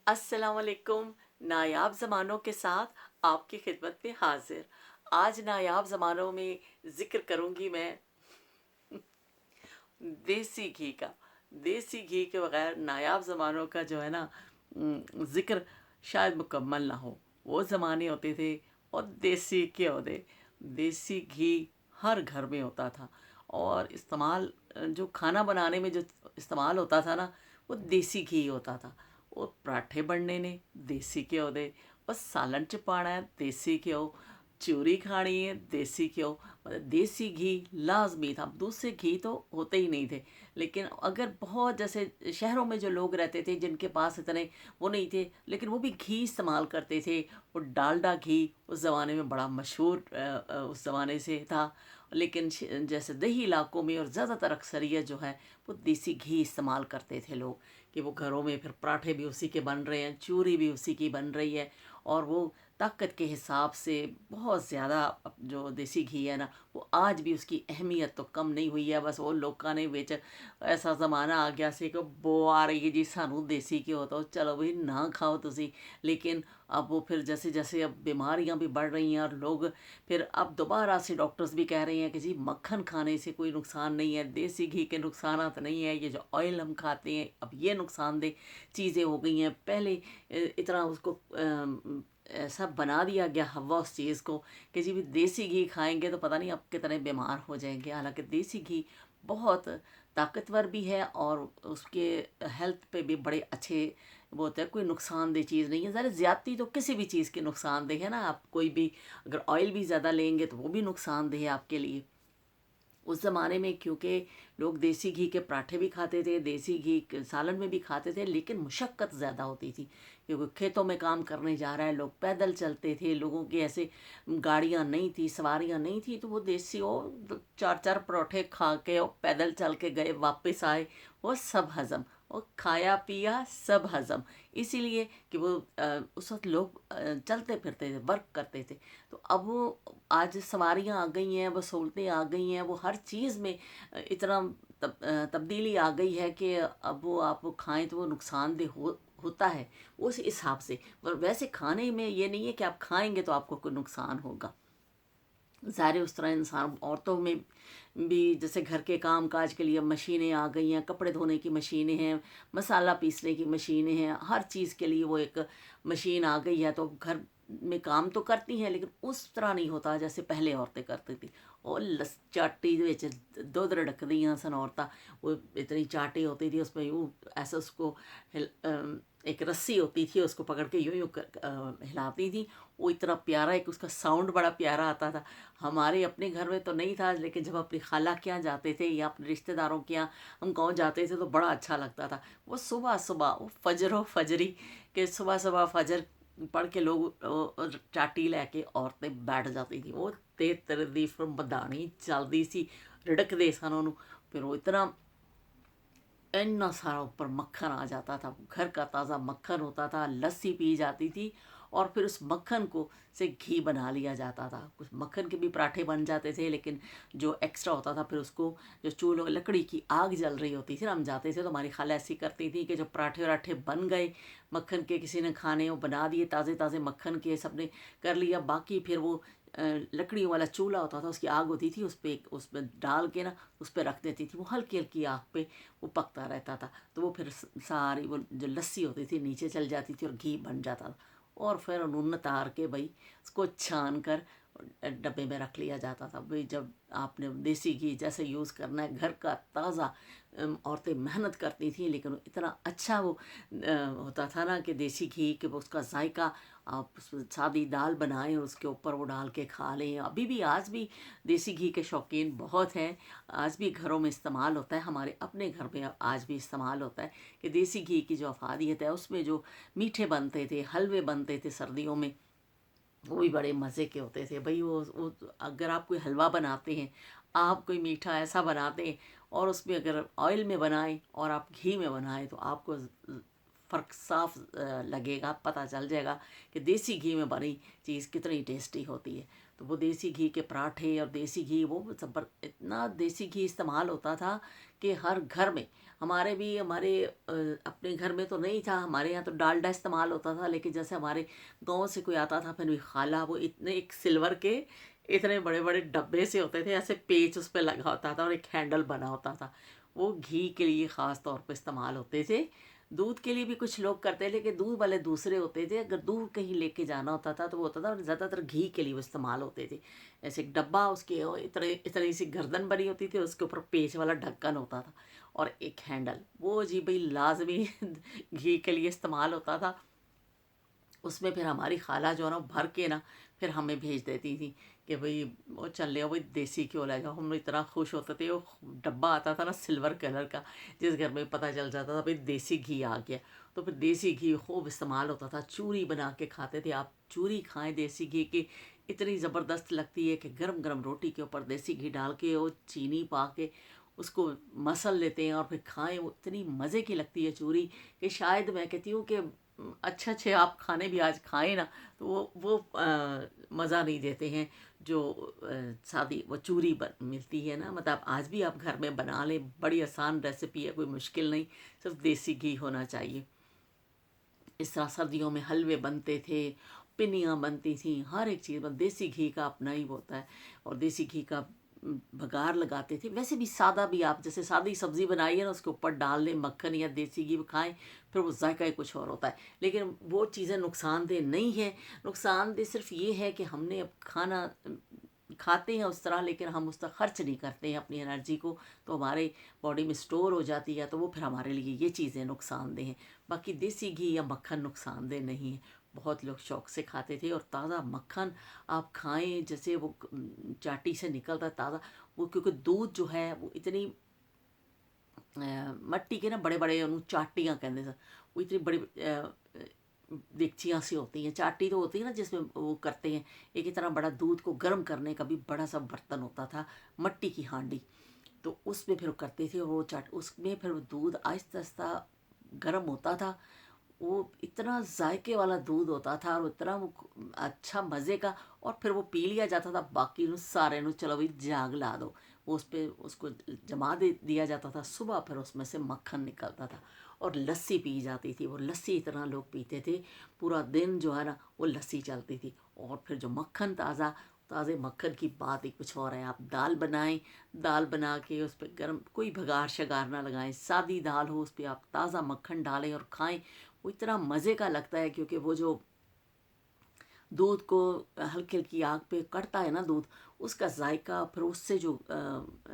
अस्सलाम वालेकुम। नायाब ज़मानों के साथ आपकी खिदमत में हाजिर। आज नायाब ज़मानों में ज़िक्र करूँगी मैं देसी घी का। देसी घी के बगैर नायाब ज़मानों का जो है ना ज़िक्र शायद मुकम्मल ना हो। वो ज़माने होते थे और देसी घी होते, देसी घी हर घर में होता था। और इस्तेमाल जो खाना बनाने में जो इस्तेमाल होता था ना, वो देसी घी होता था। वो पराठे बनने ने देसी घ्यो दे, और सालन च पाना है देसी घ्यो, चूरी खानी है देसी घ्यो। मतलब देसी घी लाजमी था। दूसरे घी तो होते ही नहीं थे। लेकिन अगर बहुत जैसे शहरों में जो लोग रहते थे जिनके पास इतने वो नहीं थे, लेकिन वो भी घी इस्तेमाल करते थे। वो डालडा घी उस ज़माने में बड़ा मशहूर उस ज़माने से था। लेकिन जैसे देही इलाकों में और ज़्यादातर अक्सरियत जो है वो देसी घी इस्तेमाल करते थे लोग। कि वो घरों में फिर पराठे भी उसी के बन रहे हैं, चूरी भी उसी की बन रही है। और वो ताकत के हिसाब से बहुत ज़्यादा जो देसी घी है ना, वो आज भी उसकी अहमियत तो कम नहीं हुई है। बस वो लोगों ने ਵਿੱਚ ऐसा ज़माना आ ਗਿਆ ਸੀ कि बो आ रही है जी सानू देसी घ्यो तो चलो भाई ना खाओ तुसी। लेकिन अब वो फिर जैसे जैसे अब बीमारियां भी बढ़ रही हैं और लोग फिर अब दोबारा से डॉक्टर्स भी कह रहे हैं कि जी मक्खन खाने से कोई नुकसान नहीं है, देसी घी के नुकसानात नहीं है, ये जो ऑयल हम खाते हैं अब ये नुकसानदेह चीज़ें हो गई हैं। पहले इतना उसको ऐसा बना दिया गया हवा उस चीज़ को कि जी भी देसी घी खाएंगे तो पता नहीं अब कितने बीमार हो जाएंगे। हालांकि देसी घी बहुत ताकतवर भी है और उसके हेल्थ पे भी बड़े अच्छे वो होता है। कोई नुकसानदेह चीज़ नहीं है। ज़रा ज़्यादती तो किसी भी चीज़ की नुकसानदेह है ना। आप कोई भी अगर ऑयल भी ज़्यादा लेंगे तो वो भी नुकसानदेह है आपके लिए। उस ज़माने में क्योंकि लोग देसी घी के पराठे भी खाते थे, देसी घी के सालन में भी खाते थे, लेकिन मुशक्क़त ज़्यादा होती थी। क्योंकि खेतों में काम करने जा रहा है, लोग पैदल चलते थे, लोगों की ऐसे गाड़ियाँ नहीं थी, सवारियाँ नहीं थी, तो वो देसी वो चार चार पराठे खा के और पैदल चल के गए वापस आए, वो सब हज़म, वो खाया पिया सब हज़म। इसीलिए कि वो उस वक्त लोग चलते फिरते थे, वर्क करते थे। तो अब वो आज सवारियाँ आ गई हैं, वो सहूलतें आ गई हैं, वो हर चीज़ में इतना तब्दीली आ गई है कि अब वो आप खाएं तो वो नुकसानदेह होता है उस हिसाब से। और वैसे खाने में ये नहीं है कि आप खाएंगे तो आपको कोई नुकसान होगा। ज़ाहिर है उस तरह इंसान औरतों में भी जैसे घर के काम काज के लिए मशीनें आ गई हैं, कपड़े धोने की मशीनें हैं, मसाला पीसने की मशीनें हैं, हर चीज़ के लिए वो एक मशीन आ गई है। तो घर में काम तो करती हैं लेकिन उस तरह नहीं होता जैसे पहले औरतें करती थी। और चाटी ਦੇ ਵਿੱਚ ਦੁੱਧ रड़कदियाँ सन औरतां। वो इतनी चाटी होती थी उसमें यूँ ऐसा उसको एक रस्सी होती थी उसको पकड़ के यूँ यूँ हिलाती थी। वो इतना प्यारा एक उसका साउंड बड़ा प्यारा आता था। हमारे अपने घर में तो नहीं था, लेकिन जब अपनी खाला के यहाँ जाते थे या अपने रिश्तेदारों के यहाँ हम गाँव जाते थे तो बड़ा अच्छा लगता था। वो सुबह सुबह वो फजरो फजरी के सुबह सुबह फजर पढ़ के लोग चाटी लैके औरतें बैठ जाती थी। वो ते तेरे दी फिर मधानी चलती सी, रिड़कते सन ਉਹਨੂੰ। फिर वो इतना इतना सारा ऊपर मक्खन आ जाता था, घर का ताज़ा मक्खन होता था, लस्सी पी जाती थी। और फिर उस मक्खन को से घी बना लिया जाता था। कुछ मक्खन के भी पराठे बन जाते थे, लेकिन जो एक्स्ट्रा होता था फिर उसको जो चूल्हे लकड़ी की आग जल रही होती थी ना, हम जाते थे तो हमारी खाला ऐसी करती थी कि जो पराठे वराठे बन गए मक्खन के, किसी ने खाने वो बना दिए ताज़े ताज़े मक्खन के, सब ने कर लिया। बाकी फिर वो लकड़ियों वाला चूल्हा होता था, उसकी आग होती थी, उस पर उसमें डाल के ना उस पर रख देती थी। वो हल्की हल्की आग पे वो पकता रहता था। तो वो फिर सारी वो जो लस्सी होती थी नीचे चल जाती थी और घी बन जाता था। और फिर उन्होंने तार के भाई उसको छान कर डब्बे में रख लिया जाता था। भाई जब आपने देसी घी जैसे यूज़ करना है घर का ताज़ा, औरतें मेहनत करती थी लेकिन इतना अच्छा वो होता था ना कि देसी घी कि वो उसका जायका आप सादी दाल बनाएं और उसके ऊपर वो डाल के खा लें। अभी भी आज भी देसी घी के शौकीन बहुत हैं। आज भी घरों में इस्तेमाल होता है, हमारे अपने घर में आज भी इस्तेमाल होता है कि देसी घी की जो अफादियत है उसमें जो मीठे बनते थे, हलवे बनते थे सर्दियों में, वो भी बड़े मज़े के होते थे। भाई वो अगर आप कोई हलवा बनाते हैं, आप कोई मीठा ऐसा बनाते हैं और उसमें अगर ऑयल में बनाएं और आप घी में बनाएं तो आपको फ़र्क साफ लगेगा, पता चल जाएगा कि देसी घी में बनी चीज़ कितनी टेस्टी होती है। तो वो देसी घी के पराठे और देसी घी, वो सब इतना देसी घी इस्तेमाल होता था कि हर घर में, हमारे भी, हमारे अपने घर में तो नहीं था, हमारे यहाँ तो डालडा इस्तेमाल होता था, लेकिन जैसे हमारे गांव से कोई आता था, फिर भी खाला, वो इतने एक सिल्वर के इतने बड़े बड़े डब्बे से होते थे, ऐसे पेच उस पर लगा होता था और एक हैंडल बना होता था, वो घी के लिए ख़ास तौर पर इस्तेमाल होते थे। दूध के लिए भी कुछ लोग करते हैं, लेकिन दूध वाले दूसरे होते थे। अगर दूध कहीं लेके जाना होता था तो वो होता था, और ज़्यादातर घी के लिए वो इस्तेमाल होते थे। ऐसे एक डब्बा, उसके इतने इतनी सी गर्दन बनी होती थी, उसके ऊपर पेच वाला ढक्कन होता था और एक हैंडल, वो जी भाई लाजमी घी के लिए इस्तेमाल होता था। उसमें फिर हमारी खाला जो है ना, भर के ना फिर हमें भेज देती थी कि भाई वो चल ले भाई देसी घी ले जाओ। हम इतना खुश होते थे, वो डब्बा आता था ना सिल्वर कलर का, जिस घर में पता चल जाता था भाई देसी घी आ गया, तो फिर देसी घी खूब इस्तेमाल होता था। चूरी बना के खाते थे, आप चूरी खाएं देसी घी की, इतनी ज़बरदस्त लगती है कि गरम गरम रोटी के ऊपर देसी घी डाल के और चीनी पा के उसको मसल लेते हैं और फिर खाएं, वो इतनी मज़े की लगती है चूरी कि शायद मैं कहती हूँ कि अच्छे अच्छे आप खाने भी आज खाएं ना, तो वो मज़ा नहीं देते हैं जो सादी वो चूरी मिलती है ना। मतलब आज भी आप घर में बना लें, बड़ी आसान रेसिपी है, कोई मुश्किल नहीं, सिर्फ देसी घी होना चाहिए। इस तरह सर्दियों में हलवे बनते थे, पिन्नियाँ बनती थी, हर एक चीज़ देसी घी का अपना ही होता है। और देसी घी का बघार लगाते थे। वैसे भी सादा भी, आप जैसे सादी सब्ज़ी बनाई है ना, उसके ऊपर डाल लें मक्खन या देसी घी खाएं, फिर वो जायका ही कुछ और होता है। लेकिन वो चीज़ें नुकसानदेह नहीं है। नुकसानदेह सिर्फ ये है कि हमने अब खाना खाते हैं उस तरह, लेकिन हम उस तरह खर्च नहीं करते हैं अपनी एनर्जी को, तो हमारे बॉडी में स्टोर हो जाती है, तो वो फिर हमारे लिए ये चीज़ें नुकसानदेह हैं। बाकी देसी घी या मक्खन नुकसानदेह नहीं है। बहुत लोग शौक से खाते थे। और ताज़ा मक्खन आप खाएं, जैसे वो चाटी से निकलता है ताज़ा, वो क्योंकि दूध जो है वो इतनी मट्टी के ना बड़े बड़े उन्होंने चाटियाँ कहते हैं, वो इतनी बड़ी देगचियाँ सी होती हैं। चाटी तो होती है ना जिसमें वो करते हैं, एक इतना बड़ा दूध को गर्म करने का भी बड़ा सा बर्तन होता था, मट्टी की हांडी, तो उसमें फिर वो करते थे। और वो चाट उसमें फिर वो दूध आहिस्ता आहिस्ता गर्म होता था, वो इतना जायके वाला दूध होता था और इतना वो अच्छा मज़े का। और फिर वो पी लिया जाता था, बाकी नु सारे नु चलो भाई जाग ला दो, वो उस पर उसको जमा दे दिया जाता था। सुबह फिर उसमें से मक्खन निकलता था और लस्सी पी जाती थी। वो लस्सी इतना लोग पीते थे, पूरा दिन जो है ना वो लस्सी चलती थी। और फिर जो मक्खन ताज़ा, ताज़े मक्खन की बात ही कुछ और है। आप दाल बनाएं, दाल बना के उस पर गर्म, कोई भगार शगार ना लगाएं, सादी दाल हो, उस पर आप ताज़ा मक्खन डालें और खाएं, वो इतना मज़े का लगता है। क्योंकि वो जो दूध को हल्की हल्की आग पे कड़ता है ना दूध, उसका जायका, फिर उससे जो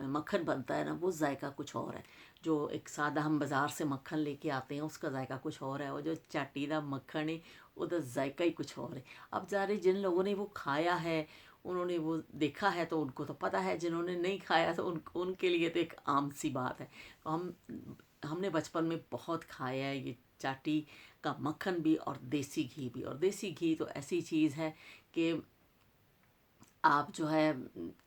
मक्खन बनता है ना, वो जायका कुछ और है। जो एक सादा हम बाज़ार से मक्खन लेके आते हैं, उसका जायका कुछ और है, और जो चाटीदा मक्खन है उसका जायका ही कुछ और है। अब ज़ारे जिन लोगों ने वो खाया है, उन्होंने वो देखा है, तो उनको तो पता है। जिन्होंने नहीं खाया तो उनके लिए तो एक आम सी बात है। तो हमने बचपन में बहुत खाया है ये चाटी का मक्खन भी और देसी घी भी। और देसी घी तो ऐसी चीज़ है कि आप जो है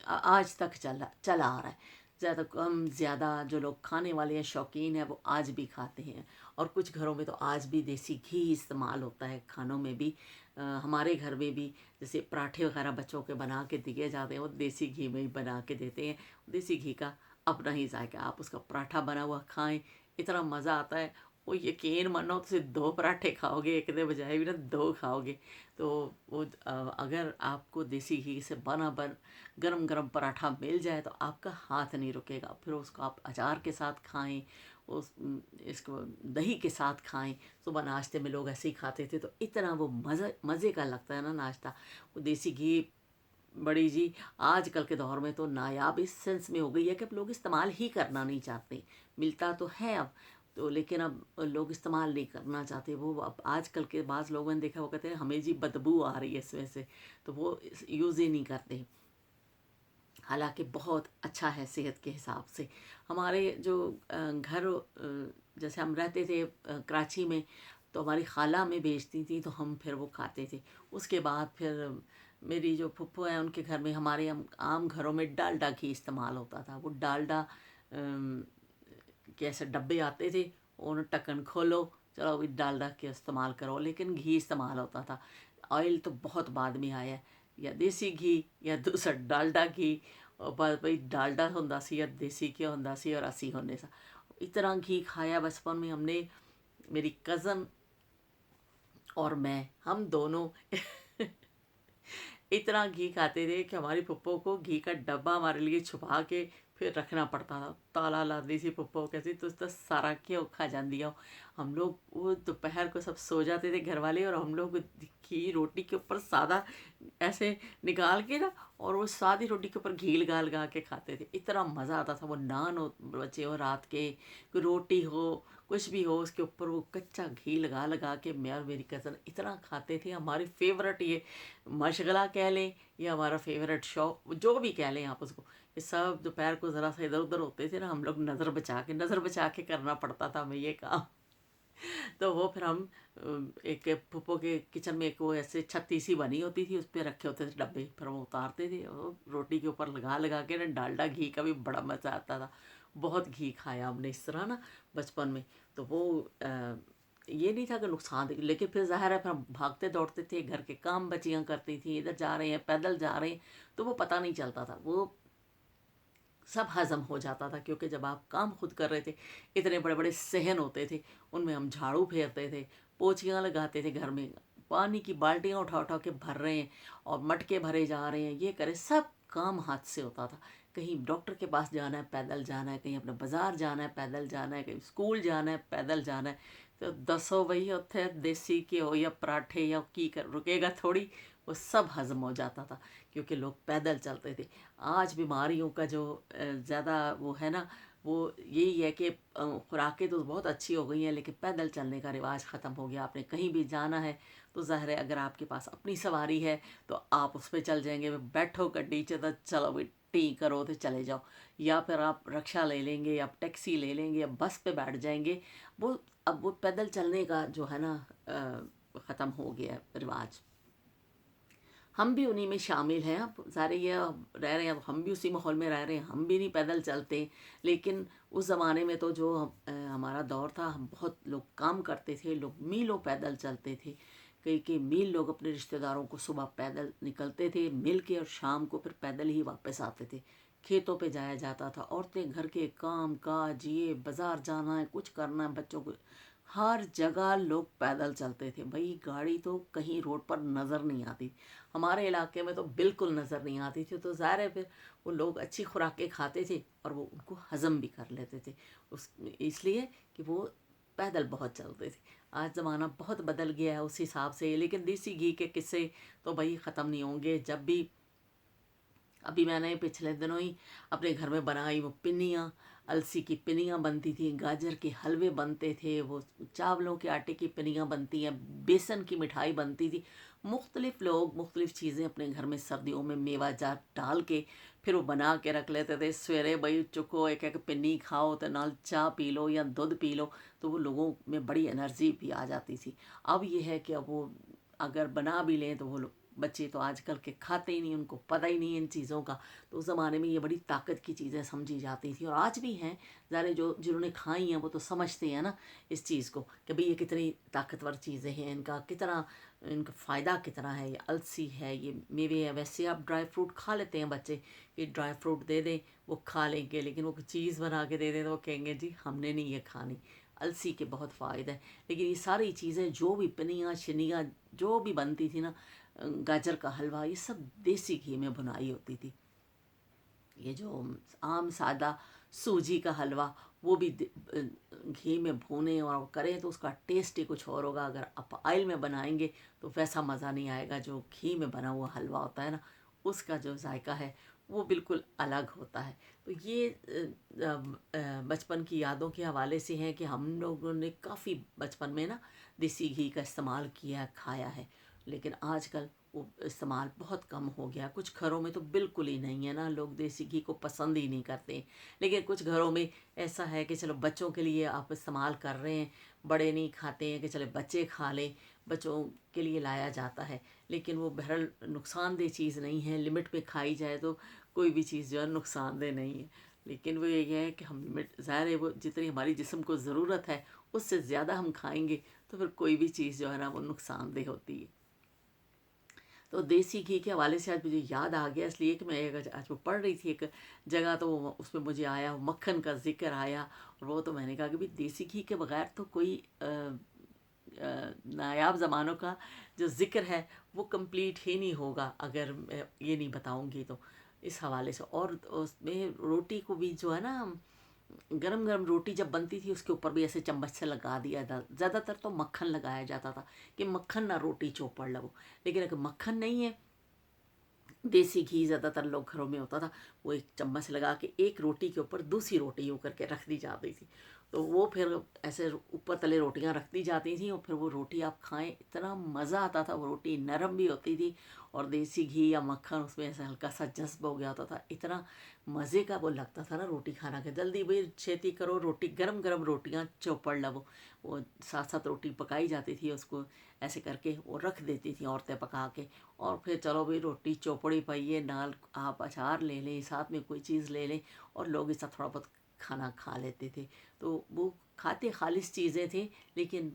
आज तक चला आ रहा है। ज़्यादा कम ज़्यादा जो लोग खाने वाले हैं, शौकीन हैं, वो आज भी खाते हैं। और कुछ घरों में तो आज भी देसी घी इस्तेमाल होता है खानों में भी। हमारे घर में भी जैसे पराठे वगैरह बच्चों के बना के दिए जाते हैं, वो देसी घी में ही बना के देते हैं। देसी घी का अपना ही जायका, आप उसका पराठा बना हुआ खाएं, इतना मज़ा आता है। वो यकीन मानो तो सिर्फ 2 पराठे खाओगे, एक के बजाय भी ना 2 खाओगे। तो वो अगर आपको देसी घी से बना गरम गरम पराठा मिल जाए तो आपका हाथ नहीं रुकेगा। फिर उसको आप अचार के साथ खाएं, उस इसको दही के साथ खाएं। सुबह नाश्ते में लोग ऐसे ही खाते थे, तो इतना वो मज़े का लगता है ना नाश्ता। वो देसी घी बड़ी जी आजकल के दौर में तो नायाब इस सेंस में हो गई है कि अब लोग इस्तेमाल ही करना नहीं चाहते। मिलता तो है अब तो, लेकिन अब लोग इस्तेमाल नहीं करना चाहते। वो अब आजकल के बाज़ लोगों ने देखा, वो कहते हैं हमें जी बदबू आ रही है इसमें से, तो वो यूज़ ही नहीं करते। हालांकि बहुत अच्छा है सेहत के हिसाब से। हमारे जो घर जैसे हम रहते थे कराची में, तो हमारी खाला में बेचती थी, तो हम फिर वो खाते थे। उसके बाद फिर मेरी जो फुप्पो है, उनके घर में, हमारे आम घरों में डालडा घी इस्तेमाल होता था। वो डालडा के ऐसे डब्बे आते थे, उन्हें ढक्कन खोलो, चलो भाई डालडा के इस्तेमाल करो, लेकिन घी इस्तेमाल होता था। ऑयल तो बहुत बाद में आया है, या देसी घी या दूसरा डालडा घी। और बस भाई डालडा ਹੁੰਦਾ ਸੀ या देसी घी ਹੁੰਦਾ ਸੀ, और ਅਸੀਂ ਹੁੰਦੇ ਸਾਂ। इतना घी खाया बचपन में हमने, मेरी कज़न और मैं, हम दोनों इतना घी खाते थे कि हमारी पप्पो को घी का डब्बा हमारे लिए छुपा के फिर रखना पड़ता था। ताला लाती सी पप्पो, कैसी तो सारा घी खा जाती हो। हम लोग वो दोपहर को सब सो जाते थे घर वाले, और हम लोग घी रोटी के ऊपर सादा ऐसे निकाल के ना, और वो सादी रोटी के ऊपर घी लगा लगा के खाते थे। इतना मज़ा आता था। वो नान हो बचे हो रात के, कोई रोटी हो, कुछ भी हो, उसके ऊपर वो कच्चा घी लगा लगा के मैं और मेरी कज़न इतना खाते थे। हमारी फेवरेट ये मशगला कह लें या हमारा फेवरेट शौक, जो भी कह लें आप उसको, ये सब दोपहर को ज़रा सा इधर उधर होते थे ना, हम लोग नज़र बचा के करना पड़ता था हमें ये काम। तो वो फिर हम एक फूफो के किचन में एक वो ऐसे छत्ती सी बनी होती थी, उस पर रखे होते थे डब्बे, फिर वो उतारते थे, और रोटी के ऊपर लगा लगा के ना डालडा घी का भी बड़ा मज़ा आता था। बहुत घी खाया हमने इस तरह ना बचपन में। तो वो ये नहीं था कि नुकसान दे, लेकिन फिर ज़ाहिर है फिर हम भागते दौड़ते थे, घर के काम बच्चियाँ करती थी, इधर जा रहे हैं पैदल जा रहे हैं, तो वो पता नहीं चलता था, वो सब हज़म हो जाता था। क्योंकि जब आप काम खुद कर रहे थे, इतने बड़े बड़े सहन होते थे, उनमें हम झाड़ू फेरते थे, पोछियाँ लगाते थे घर में, पानी की बाल्टियाँ उठा उठा के भर रहे हैं, और मटके भरे जा रहे हैं, ये करें, सब काम हाथ से होता था। कहीं डॉक्टर के पास जाना है पैदल जाना है, कहीं अपने बाज़ार जाना है पैदल जाना है, कहीं स्कूल जाना है पैदल जाना है। तो दसो वही उत्थे देसी घ्यो या पराठे या की कर रुकेगा थोड़ी, वो सब हज़म हो जाता था, क्योंकि लोग पैदल चलते थे। आज बीमारियों का जो ज़्यादा वो है ना, वो यही है कि खुराकें तो बहुत अच्छी हो गई हैं, लेकिन पैदल चलने का रिवाज ख़त्म हो गया। आपने कहीं भी जाना है तो ज़ाहिर है अगर आपके पास अपनी सवारी है तो आप उस पर चल जाएंगे, बैठो गड्डी च तो चलो भाई टी करो तो चले जाओ, या फिर आप रिक्शा ले लेंगे या टैक्सी ले लेंगे या बस पे बैठ जाएंगे। वो अब वो पैदल चलने का जो है ना ख़त्म हो गया रिवाज। हम भी उन्हीं में शामिल हैं। अब सारे ये अब रह रहे हैं, अब हम भी उसी माहौल में रह रहे हैं, हम भी नहीं पैदल चलते। लेकिन उस ज़माने में तो जो हमारा दौर था, हम बहुत लोग काम करते थे, लोग मीलों पैदल चलते थे। कई कई मील लोग अपने रिश्तेदारों को सुबह पैदल निकलते थे मिल के, और शाम को फिर पैदल ही वापस आते थे। खेतों पे जाया जाता था, औरतें घर के काम काज, ये बाज़ार जाना है, कुछ करना है बच्चों को, हर जगह लोग पैदल चलते थे। भाई गाड़ी तो कहीं रोड पर नज़र नहीं आती, हमारे इलाके में तो बिल्कुल नज़र नहीं आती थी। तो ज़ाहिर है फिर वो लोग अच्छी खुराकें खाते थे, और वो उनको हज़म भी कर लेते थे, उस इसलिए कि वो पैदल बहुत चलते थे। आज ज़माना बहुत बदल गया है उस हिसाब से, लेकिन देसी घी के किस्से तो भाई ख़त्म नहीं होंगे। जब भी अभी मैंने पिछले दिनों ही अपने घर में बनाई वो पिन्नियाँ, अलसी की पिन्नियाँ बनती थी, गाजर के हलवे बनते थे, वो चावलों के आटे की पिन्नियाँ बनती हैं, बेसन की मिठाई बनती थी। मुख्तलिफ़ लोग मुख्तलिफ़ चीज़ें अपने घर में सर्दियों में मेवा जात डाल के फिर वो बना के रख लेते थे। सवेरे भाई चुको एक एक पिन्नी खाओ तो नाल चाह पी लो या दूध पी लो, तो वो लोगों में बड़ी एनर्जी भी आ जाती थी। अब ये है कि अब वो अगर बना भी लें तो वो लोग बच्चे तो आजकल के खाते ही नहीं, उनको पता ही नहीं इन चीज़ों का। तो उस ज़माने में ये बड़ी ताकत की चीज़ें समझी जाती थी, और आज भी हैं। ज़ाहिर जो जिन्होंने खाई हैं वो तो समझते हैं ना इस चीज़ को, कि भाई ये कितनी ताकतवर चीज़ें हैं, इनका कितना, इनका फ़ायदा कितना है। ये अलसी है, ये मेवे है। वैसे आप ड्राई फ्रूट खा लेते हैं बच्चे, कि ड्राई फ्रूट दे दें वो खा लेंगे, लेकिन वो चीज़ बना के दे दें तो वो कहेंगे जी हमने नहीं ये खानी। अलसी के बहुत फ़ायदे हैं। लेकिन ये सारी चीज़ें जो भी पिनियाँ शिनियाँ जो भी बनती थी ना, गाजर का हलवा, ये सब देसी घी में भुनाई होती थी। ये जो आम सादा सूजी का हलवा, वो भी घी में भूने और करें तो उसका टेस्ट ही कुछ और होगा। अगर आप ऑयल में बनाएंगे तो वैसा मज़ा नहीं आएगा। जो घी में बना हुआ हलवा होता है ना, उसका जो जायका है वो बिल्कुल अलग होता है। तो ये बचपन की यादों के हवाले से हैं कि हम लोगों ने काफ़ी बचपन में ना देसी घी का इस्तेमाल किया खाया है। लेकिन आजकल वो इस्तेमाल बहुत कम हो गया। कुछ घरों में तो बिल्कुल ही नहीं है ना, लोग देसी घी को पसंद ही नहीं करते। लेकिन कुछ घरों में ऐसा है कि चलो बच्चों के लिए आप इस्तेमाल कर रहे हैं, बड़े नहीं खाते हैं कि चले बच्चे खा लें, बच्चों के लिए लाया जाता है। लेकिन वो बहरहाल नुकसानदेह चीज़ नहीं है, लिमिट में खाई जाए तो कोई भी चीज़ जो है नुकसानदेह नहीं है। लेकिन वो ये है कि हम लिमिट, ज़ाहिर है वो जितनी हमारी जिस्म को ज़रूरत है اس سے زیادہ ہم کھائیں گے تو پھر کوئی بھی چیز جو ہے نا وہ نقصان دہ ہوتی ہے. تو دیسی گھی کے حوالے سے آج مجھے یاد آ گیا، اس لیے کہ میں آج وہ پڑھ رہی تھی ایک جگہ، تو اس میں مجھے آیا مکھن کا ذکر آیا، اور وہ تو میں نے کہا کہ بھی دیسی گھی کے بغیر تو کوئی نایاب زمانوں کا جو ذکر ہے وہ کمپلیٹ ہی نہیں ہوگا اگر میں یہ نہیں بتاؤں گی تو. اس حوالے سے، اور اس میں روٹی کو بھی جو ہے نا، گرم گرم روٹی جب بنتی تھی اس کے اوپر بھی ایسے چمچ سے لگا دیا تھا. زیادہ تر تو مکھن لگایا جاتا تھا کہ مکھن نہ روٹی چوپڑ لگو. لیکن اگر مکھن نہیں ہے، دیسی گھی زیادہ تر لوگ گھروں میں ہوتا تھا، وہ ایک چمچ لگا کے ایک روٹی کے اوپر دوسری روٹی یوں کر کے رکھ دی جاتی تھی. تو وہ پھر ایسے اوپر تلے روٹیاں رکھ دی جاتی تھیں، اور پھر وہ روٹی آپ کھائیں اتنا مزہ آتا تھا. وہ روٹی نرم بھی ہوتی تھی، اور دیسی گھی یا مکھن اس میں ایسے ہلکا سا جذب ہو گیا ہوتا تھا. اتنا مزے کا وہ لگتا تھا نا روٹی کھانا، کہ جلدی بھائی چھیتی کرو، روٹی گرم گرم روٹیاں چوپڑ لو. وہ ساتھ ساتھ روٹی پکائی جاتی تھی، اس کو ایسے کر کے وہ رکھ دیتی تھیں عورتیں پکا کے، اور پھر چلو بھائی روٹی چوپڑی پائیے، نال آپ اچار لے لیں، ساتھ میں کوئی چیز لے لیں، اور لوگ اس طرح تھوڑا بہت کھانا کھا لیتے تھے. تو وہ کھاتے خالص چیزیں تھیں، لیکن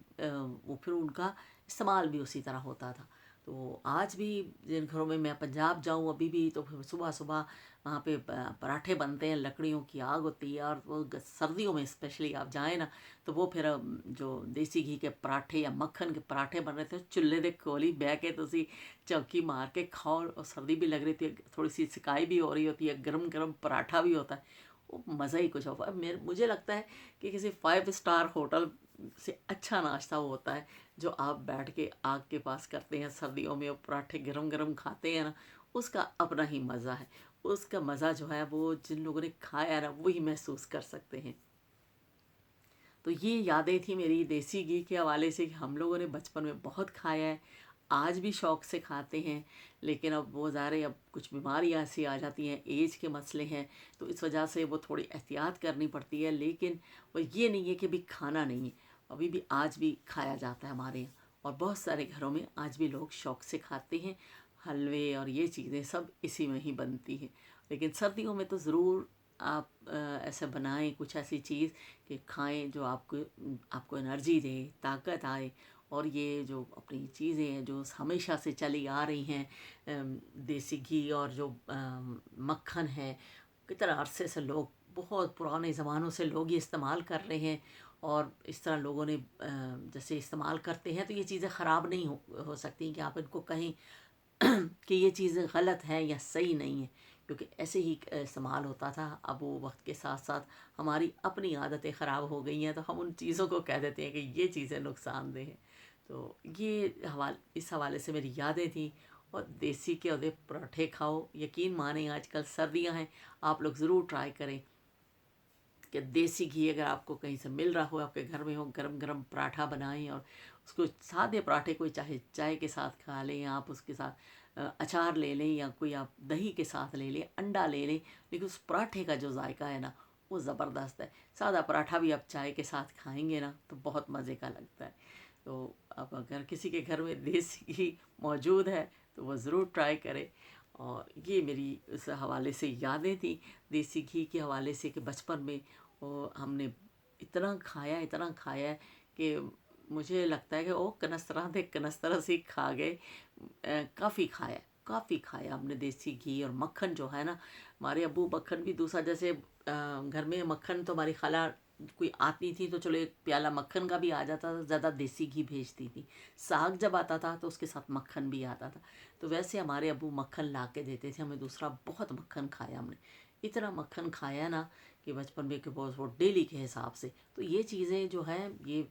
وہ پھر ان کا استعمال بھی اسی طرح ہوتا تھا. تو آج بھی جن گھروں میں پنجاب جاؤں ابھی بھی، تو پھر صبح صبح وہاں پہ پراٹھے بنتے ہیں، لکڑیوں کی آگ ہوتی ہے، اور وہ سردیوں میں اسپیشلی آپ جائیں نا، تو وہ پھر جو دیسی گھی کے پراٹھے یا مکھن کے پراٹھے بن رہے تھے، چولہے دے کول ہی بہ کے تسی چوکی مار کے کھاؤ، اور سردی بھی لگ رہی تھی، تھوڑی سی سکائی بھی ہو رہی ہوتی ہے، گرم گرم پراٹھا بھی ہوتا ہے، وہ مزہ ہی کچھ ہوتا ہے. مجھے لگتا ہے کہ کسی 5 اسٹار ہوٹل سے اچھا ناشتہ وہ ہوتا ہے جو آپ بیٹھ کے آگ کے پاس کرتے ہیں سردیوں میں، اور پراٹھے گرم گرم کھاتے ہیں نا. اس کا اپنا ہی مزہ ہے. اس کا مزہ جو ہے وہ جن لوگوں نے کھایا نا وہی محسوس کر سکتے ہیں. تو یہ یادیں تھیں میری دیسی گھی کے حوالے سے، کہ ہم لوگوں نے بچپن میں بہت کھایا ہے، آج بھی شوق سے کھاتے ہیں. لیکن اب وہ ظاہر ہے اب کچھ بیماریاں ایسی آ جاتی ہیں، ایج کے مسئلے ہیں، تو اس وجہ سے وہ تھوڑی احتیاط کرنی پڑتی ہے. لیکن وہ یہ نہیں ہے کہ بھی کھانا نہیں ہے، ابھی بھی آج بھی کھایا جاتا ہے ہمارے یہاں، اور بہت سارے گھروں میں آج بھی لوگ شوق سے کھاتے ہیں. حلوے اور یہ چیزیں سب اسی میں ہی بنتی ہیں. لیکن سردیوں میں تو ضرور آپ ایسا بنائیں کچھ ایسی چیز کہ کھائیں جو آپ کو انرجی دے، طاقت آئے. اور یہ جو اپنی چیزیں ہیں جو ہمیشہ سے چلی آ رہی ہیں، دیسی گھی اور جو مکھن ہے، کتنا عرصے سے لوگ، بہت پرانے زمانوں سے لوگ یہ استعمال کر رہے ہیں. اور اس طرح لوگوں نے جیسے استعمال کرتے ہیں، تو یہ چیزیں خراب نہیں ہو سکتی کہ آپ ان کو کہیں کہ یہ چیزیں غلط ہیں یا صحیح نہیں ہیں، کیونکہ ایسے ہی استعمال ہوتا تھا. اب وہ وقت کے ساتھ ساتھ ہماری اپنی عادتیں خراب ہو گئی ہیں، تو ہم ان چیزوں کو کہہ دیتے ہیں کہ یہ چیزیں نقصان دہ ہیں. تو یہ اس حوالے سے میری یادیں تھیں. اور دیسی کے عہدے پراٹھے کھاؤ، یقین مانیں آج کل سردیاں ہیں، آپ لوگ ضرور ٹرائی کریں کہ دیسی گھی اگر آپ کو کہیں سے مل رہا ہو، آپ کے گھر میں ہو، گرم گرم پراٹھا بنائیں، اور اس کو سادے پراٹھے کوئی چاہے چائے کے ساتھ کھا لیں، یا آپ اس کے ساتھ اچار لے لیں، یا کوئی آپ دہی کے ساتھ لے لیں، انڈا لے لیں. لیکن اس پراٹھے کا جو ذائقہ ہے نا وہ زبردست ہے. سادہ پراٹھا بھی آپ چائے کے ساتھ کھائیں گے نا تو بہت مزے کا لگتا ہے. تو اب اگر کسی کے گھر میں دیسی گھی موجود ہے تو وہ ضرور ٹرائی کرے. اور یہ میری اس حوالے سے یادیں تھیں دیسی گھی کے حوالے سے، کہ بچپن میں ہم نے اتنا کھایا ہے کہ مجھے لگتا ہے کہ کنسترا دے کنسترا سے کھا گئے. کافی کھایا ہم نے دیسی گھی اور مکھن جو ہے نا. ہمارے ابو مکھن بھی دوسرا، جیسے گھر میں مکھن تو ہماری خالہ کوئی آتی تھی تو چلو ایک پیالہ مکھن کا بھی آ جاتا تھا، زیادہ دیسی گھی بھیجتی تھی. ساگ جب آتا تھا تو اس کے ساتھ مکھن بھی آتا تھا. تو ویسے ہمارے ابو مکھن لا کے دیتے تھے ہمیں دوسرا. بہت مکھن کھایا ہم نے، اتنا مکھن کھایا نا کہ بچپن میں، کہ بہت وہ ڈیلی کے حساب سے. تو یہ چیزیں جو ہیں یہ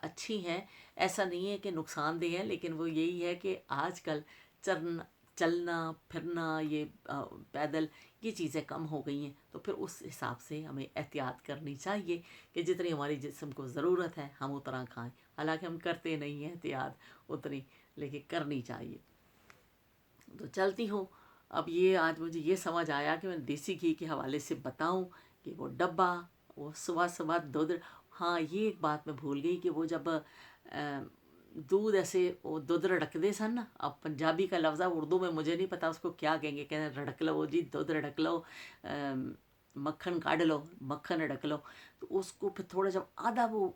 اچھی ہیں، ایسا نہیں ہے کہ نقصان دہ ہیں. لیکن وہ یہی ہے کہ آج کل چلنا پھرنا، یہ پیدل، یہ چیزیں کم ہو گئی ہیں. تو پھر اس حساب سے ہمیں احتیاط کرنی چاہیے کہ جتنی ہماری جسم کو ضرورت ہے ہم اتنا کھائیں. حالانکہ ہم کرتے نہیں ہیں احتیاط اتنی، لیکن کرنی چاہیے. تو چلتی ہوں. اب یہ آج مجھے یہ سمجھ آیا کہ میں دیسی گھی کے حوالے سے بتاؤں کہ وہ ڈبہ، وہ صبح صبح دودھ. ہاں یہ ایک بات میں بھول گئی کہ وہ جب دودھ ایسے وہ دودھ رڑک دے سن نا. اب پنجابی کا لفظ ہے، اردو میں مجھے نہیں پتا اس کو کیا کہیں گے، رڑک لو جی، دودھ رڑک لو. मक्खन काढ़ लो, मक्खन रख लो, तो उसको फिर थोड़ा जब आधा वो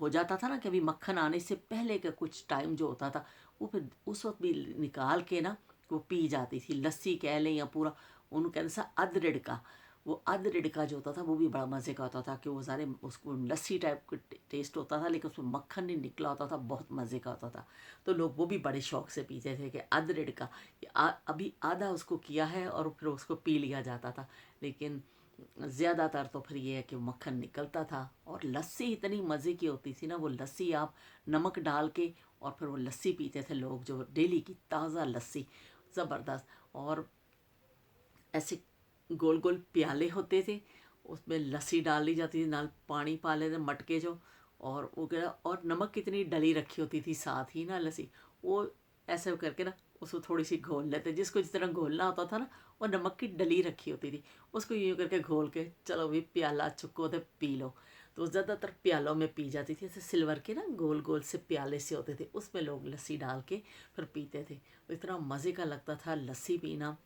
हो जाता था ना, कि अभी मक्खन आने से पहले का कुछ टाइम जो होता था, वो फिर उस वक्त भी निकाल के ना वो पी जाती थी। लस्सी कह लें या पूरा उन्होंने कहते सा अदरड़ का, वो अदरड़ का जो होता था वो भी बड़ा मज़े का होता था, कि वो सारे उसको लस्सी टाइप का टेस्ट होता था, लेकिन उसमें मक्खन नहीं निकला होता था, बहुत मज़े का होता था। तो लोग वो भी बड़े शौक से पीते थे कि अदरड़ का अभी आधा उसको किया है और फिर उसको पी लिया जाता था। लेकिन ज़्यादातर तो फिर ये है कि मक्खन निकलता था। और लस्सी इतनी मज़े की होती थी ना, वो लस्सी आप नमक डाल के और फिर वो लस्सी पीते थे लोग, जो डेली की ताज़ा लस्सी, ज़बरदस्त। और ऐसे गोल गोल प्याले होते थे, उसमें लस्सी डाल ली जाती थी, नाल पानी पा लेते मटके जो, और वो क्या, और नमक कितनी डली रखी होती थी साथ ही ना लस्सी, वो ऐसे करके ना उसको थोड़ी सी घोल लेते, जिसको जिस तरह घोलना होता था ना, वो नमक की डली रखी होती थी, उसको यूँ करके घोल के चलो भी प्याला चुको तो पी लो। तो ज़्यादातर प्यालों में पी जाती थी, ऐसे सिल्वर के ना गोल गोल से प्याले से होते थे, उसमें लोग लस्सी डाल के फिर पीते थे। तो इतना मज़े का लगता था लस्सी पीना,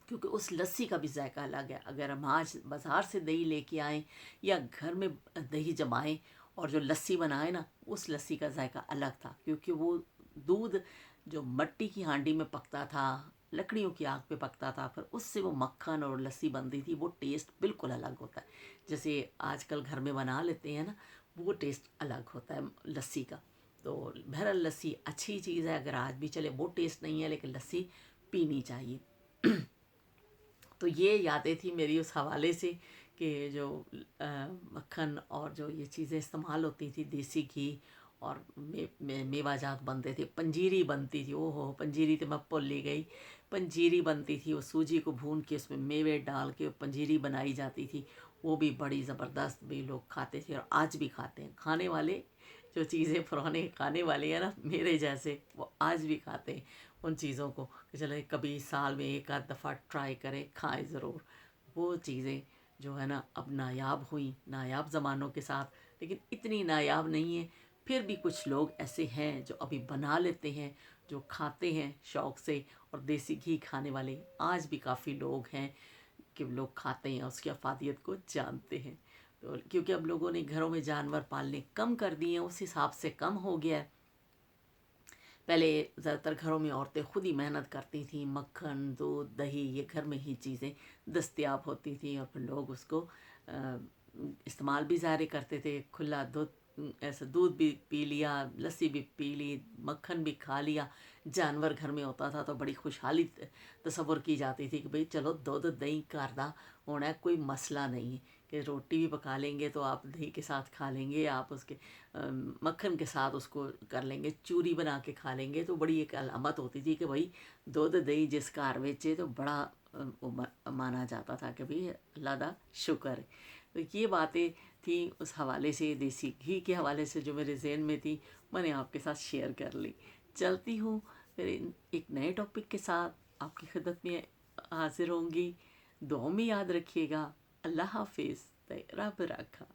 क्योंकि उस लस्सी का भी जायका अलग है। अगर हम आज बाज़ार से दही लेके आएँ या घर में दही जमाएं और जो लस्सी बनाए ना, उस लस्सी का जायका अलग था, क्योंकि वो दूध जो मट्टी की हांडी में पकता था, लकड़ियों की आग पे पकता था, फिर उससे वो मक्खन और लस्सी बनती थी, वो टेस्ट बिल्कुल अलग होता है। जैसे आजकल घर में बना लेते हैं ना, वो टेस्ट अलग होता है लस्सी का। तो बहरहाल लस्सी अच्छी चीज़ है, अगर आज भी चले वो टेस्ट नहीं है, लेकिन लस्सी पीनी चाहिए। तो ये यादें थी मेरी उस हवाले से, कि जो मक्खन और जो ये चीज़ें इस्तेमाल होती थी, देसी घी और मेवाजात बनते थे, पंजीरी बनती थी, ओहो पंजीरी तो मैं भूल ही गई। पंजीरी बनती थी, वो सूजी को भून के उसमें मेवे डाल के पंजीरी बनाई जाती थी, वो भी बड़ी ज़बरदस्त भी लोग खाते थे और आज भी खाते हैं। खाने वाले जो चीज़ें पुराने खाने वाले हैं ना मेरे जैसे, वो आज भी खाते हैं उन चीज़ों को, कि चले कभी साल में एक आध दफ़ा ट्राई करें, खाएं ज़रूर। वो चीज़ें जो है ना अब नायाब हुई, नायाब ज़मानों के साथ, लेकिन इतनी नायाब नहीं है। फिर भी कुछ लोग ऐसे हैं जो अभी बना लेते हैं, जो खाते हैं शौक़ से, और देसी घी खाने वाले आज भी काफ़ी लोग हैं कि लोग खाते हैं, उसकी अफादियत को जानते हैं। तो क्योंकि अब लोगों ने घरों में जानवर पालने कम कर दिए हैं, उस हिसाब से कम हो गया है। पहले ज़्यादातर घरों में औरतें खुद ही मेहनत करती थीं, मक्खन दूध दही ये घर में ही चीज़ें दस्तयाब होती थी, और फिर लोग उसको इस्तेमाल भी ज़ाहिर करते थे। खुला दूध, ऐसा दूध भी पी लिया, लस्सी भी पी ली, मक्खन भी खा लिया, जानवर घर में होता था तो बड़ी खुशहाली तसव्वुर की जाती थी कि भाई चलो दूध दही घर दा होना है, कोई मसला नहीं है, कि रोटी भी पका लेंगे तो आप दही के साथ खा लेंगे, आप उसके मक्खन के साथ उसको कर लेंगे, चूरी बना के खा लेंगे। तो बड़ी एक अलामत होती थी कि भाई दूध दही जिस घर बेचे, तो बड़ा माना जाता था कि भाई अल्लाह दा शुक्र है। तो ये बातें थी उस हवाले से, देसी घी के हवाले से जो मेरे जहन में थी, मैंने आपके साथ शेयर कर ली। चलती हूँ फिर एक नए टॉपिक के साथ आपकी खिदमत में हाजिर होंगी। दुआ में याद रखिएगा। अल्लाह हाफिज़। रब रखा।